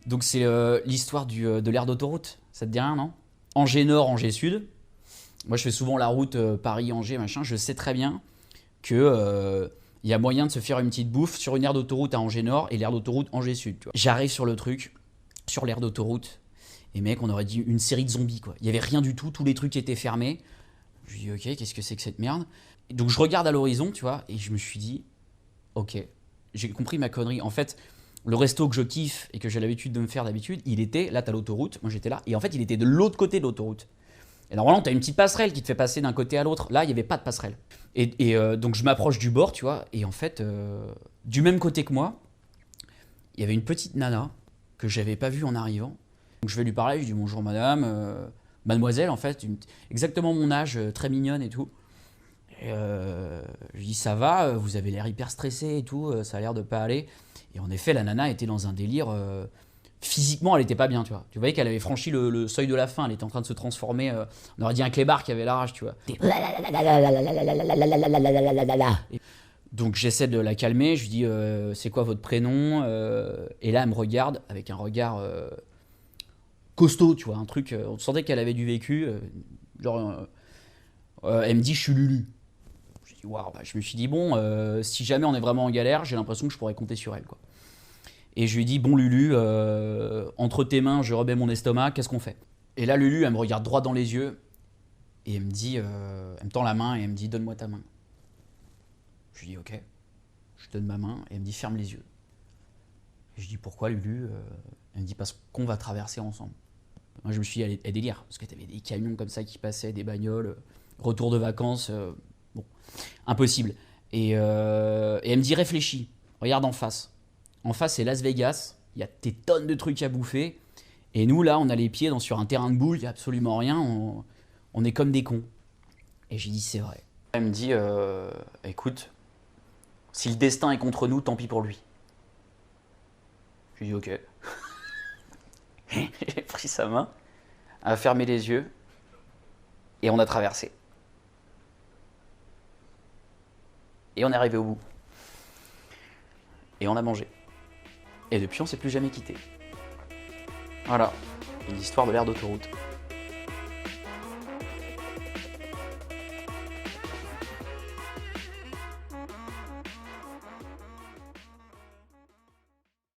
Donc c'est l'histoire de l'aire d'autoroute. Ça te dit rien, non? Angers Nord, Angers Sud. Moi, je fais souvent la route Paris-Angers, machin. Je sais très bien que y a moyen de se faire une petite bouffe sur une aire d'autoroute à Angers Nord et l'aire d'autoroute Angers Sud. J'arrive sur le truc, sur l'aire d'autoroute, et mec, on aurait dit une série de zombies, quoi. Il y avait rien du tout, tous les trucs étaient fermés. Je dis, ok, qu'est-ce que c'est que cette merde? Et donc je regarde à l'horizon, tu vois, et je me suis dit, ok, j'ai compris ma connerie. En fait, le resto que je kiffe et que j'ai l'habitude de me faire d'habitude, il était, là t'as l'autoroute, moi j'étais là, et en fait il était de l'autre côté de l'autoroute. Et normalement t'as une petite passerelle qui te fait passer d'un côté à l'autre, là il n'y avait pas de passerelle. Donc je m'approche du bord, tu vois, et en fait, du même côté que moi, il y avait une petite nana que j'avais pas vue en arrivant. Donc je vais lui parler, je dis bonjour madame, mademoiselle en fait, exactement mon âge, très mignonne et tout. Et je lui dis ça va, vous avez l'air hyper stressé et tout, ça a l'air de pas aller. Et en effet, la nana était dans un délire. Physiquement, elle était pas bien, tu vois. Tu voyais qu'elle avait franchi le seuil de la fin, elle était en train de se transformer. On aurait dit un clébard qui avait la rage, tu vois. Et donc j'essaie de la calmer, je lui dis c'est quoi votre prénom? Et là, elle me regarde avec un regard costaud, tu vois, un truc. On sentait qu'elle avait du vécu. Elle me dit je suis Lulu. Je dis waouh, je me suis dit bon, si jamais on est vraiment en galère, j'ai l'impression que je pourrais compter sur elle, quoi. Et je lui dis bon Lulu, entre tes mains, je remets mon estomac, qu'est-ce qu'on fait? Et là Lulu, elle me regarde droit dans les yeux et elle me dit, elle me tend la main et elle me dit donne-moi ta main. Je lui dis ok, je donne ma main et elle me dit ferme les yeux. Et je dis pourquoi Lulu? Elle me dit parce qu'on va traverser ensemble. Moi je me suis dit elle délire parce que t'avais des camions comme ça qui passaient, des bagnoles, retour de vacances, bon, impossible. Et elle me dit réfléchis, regarde en face. En face, c'est Las Vegas. Il y a des tonnes de trucs à bouffer. Et nous, là, on a les pieds sur un terrain de boules. Il n'y a absolument rien. On est comme des cons. Et j'ai dit, c'est vrai. Elle me dit, écoute, si le destin est contre nous, tant pis pour lui. J'ai dit, ok. J'ai pris sa main, elle a fermé les yeux. Et on a traversé. Et on est arrivé au bout. Et on a mangé. Et depuis, on ne s'est plus jamais quitté. Voilà, une histoire de l'aire d'autoroute.